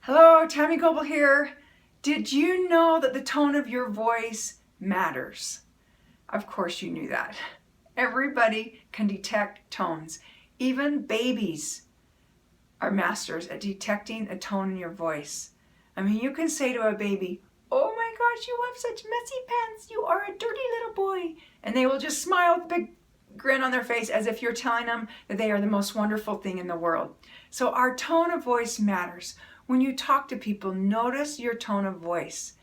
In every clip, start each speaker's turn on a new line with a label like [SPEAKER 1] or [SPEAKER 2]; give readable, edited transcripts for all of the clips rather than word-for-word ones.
[SPEAKER 1] Hello, Tammy Goebel here. Did you know that the tone of your voice matters? Of course you knew that. Everybody can detect tones. Even babies are masters at detecting a tone in your voice. I mean, you can say to a baby, "Oh my gosh, you have such messy pants. You are a dirty little boy." And they will just smile with a big grin on their face as if you're telling them that they are the most wonderful thing in the world. So our tone of voice matters. When you talk to people, notice your tone of voice.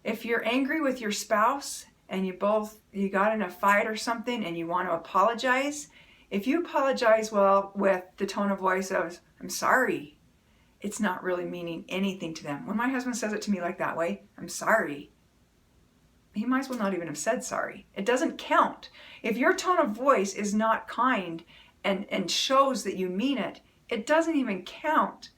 [SPEAKER 1] If you're angry with your spouse and you got in a fight or something and you want to apologize, if you apologize with the tone of voice of "I'm sorry," it's not really meaning anything to them. When my husband says it to me like that way, "I'm sorry," he might as well not even have said sorry. It doesn't count. If your tone of voice is not kind and shows that you mean it, it doesn't even count.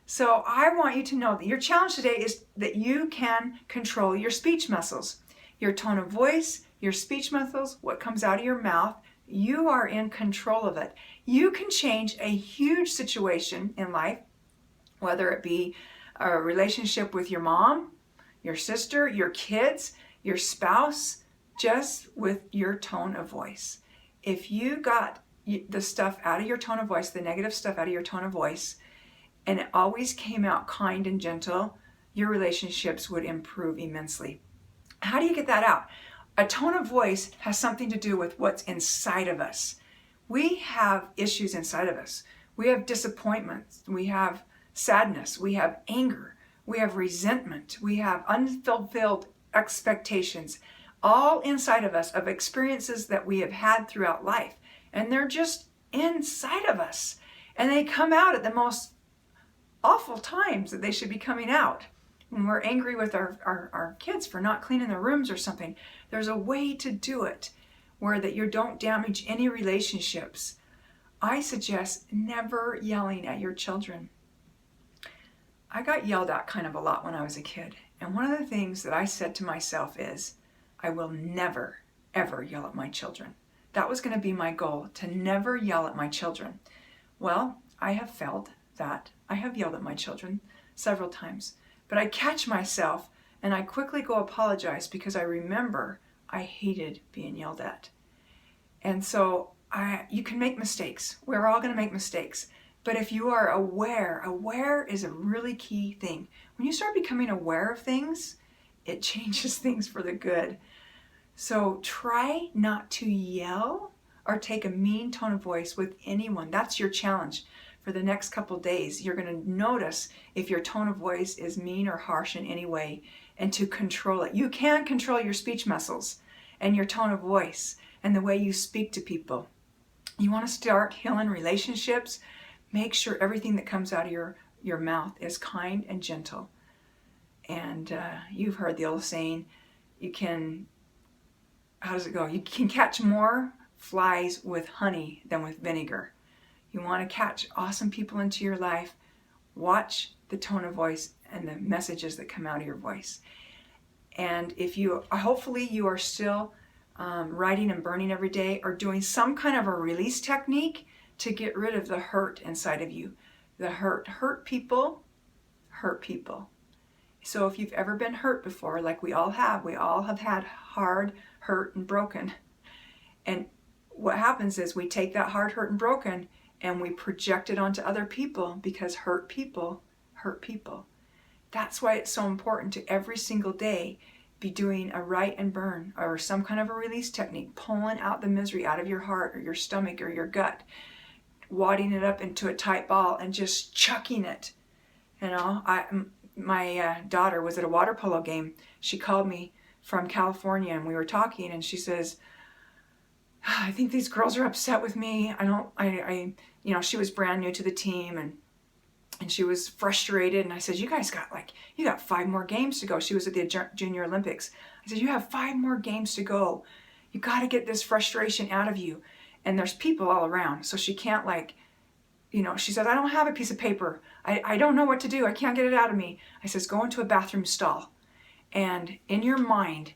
[SPEAKER 1] So I want you to know that your challenge today is that you can control your speech muscles. Your tone of voice, your speech muscles, what comes out of your mouth, you are in control of it. You can change a huge situation in life, whether it be a relationship with your mom, your sister, your kids, your spouse, just with your tone of voice. If you got the stuff out of your tone of voice, the negative stuff out of your tone of voice, and it always came out kind and gentle, your relationships would improve immensely. How do you get that out? A tone of voice has something to do with what's inside of us. We have issues inside of us. We have disappointments. We have sadness. We have anger. We have resentment. We have unfulfilled expectations, all inside of us, of experiences that we have had throughout life. And they're just inside of us. And they come out at the most awful times that they should be coming out. When we're angry with our kids for not cleaning their rooms or something, there's a way to do it where that you don't damage any relationships. I suggest never yelling at your children. I got yelled at kind of a lot when I was a kid. And one of the things that I said to myself is, I will never, ever yell at my children. That was going to be my goal, to never yell at my children. Well, I have felt that I have yelled at my children several times, but I catch myself and I quickly go apologize because I remember I hated being yelled at. And so you can make mistakes. We're all going to make mistakes. But if you are aware is a really key thing. When you start becoming aware of things, it changes things for the good. So try not to yell or take a mean tone of voice with anyone. That's your challenge. For the next couple days, you're going to notice if your tone of voice is mean or harsh in any way, and to control it. You can control your speech muscles and your tone of voice and the way you speak to people. You want to start healing relationships? Make sure everything that comes out of your mouth is kind and gentle. And you've heard the old saying, how does it go? You can catch more flies with honey than with vinegar. You want to catch awesome people into your life, watch the tone of voice and the messages that come out of your voice. And hopefully you are still writing and burning every day or doing some kind of a release technique to get rid of the hurt inside of you. The hurt people hurt people. So if you've ever been hurt before, like we all have had hard, hurt, and broken. And what happens is we take that hard, hurt, and broken and we project it onto other people because hurt people hurt people. That's why it's so important to every single day be doing a write and burn or some kind of a release technique, pulling out the misery out of your heart or your stomach or your gut, wadding it up into a tight ball and just chucking it. My daughter was at a water polo game. She called me from California and we were talking and she says, I think these girls are upset with me. She was brand new to the team and she was frustrated. And I said, you got 5 more games to go. She was at the Junior Olympics. I said, you have 5 more games to go. You got to get this frustration out of you. And there's people all around. So she can't she said, I don't have a piece of paper. I don't know what to do. I can't get it out of me. I says, go into a bathroom stall. And in your mind,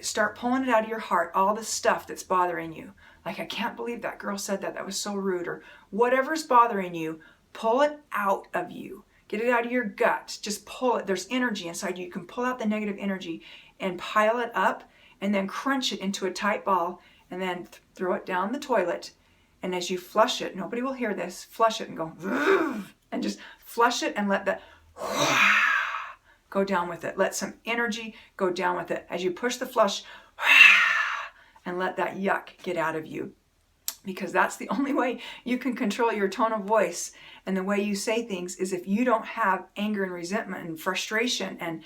[SPEAKER 1] start pulling it out of your heart, all the stuff that's bothering you. Like, I can't believe that girl said that. That was so rude. Or whatever's bothering you, pull it out of you. Get it out of your gut. Just pull it. There's energy inside you. You can pull out the negative energy and pile it up and then crunch it into a tight ball and then throw it down the toilet. And as you flush it, nobody will hear this, flush it and go, and just flush it and let that go down with it. Let some energy go down with it. As you push the flush and let that yuck get out of you. Because that's the only way you can control your tone of voice and the way you say things is if you don't have anger and resentment and frustration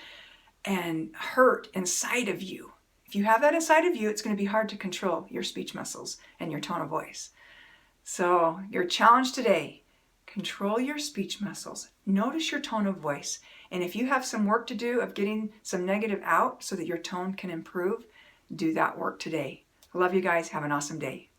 [SPEAKER 1] and hurt inside of you. If you have that inside of you, it's going to be hard to control your speech muscles and your tone of voice. So your challenge today, control your speech muscles. Notice your tone of voice. And if you have some work to do of getting some negative out so that your tone can improve, do that work today. I love you guys. Have an awesome day.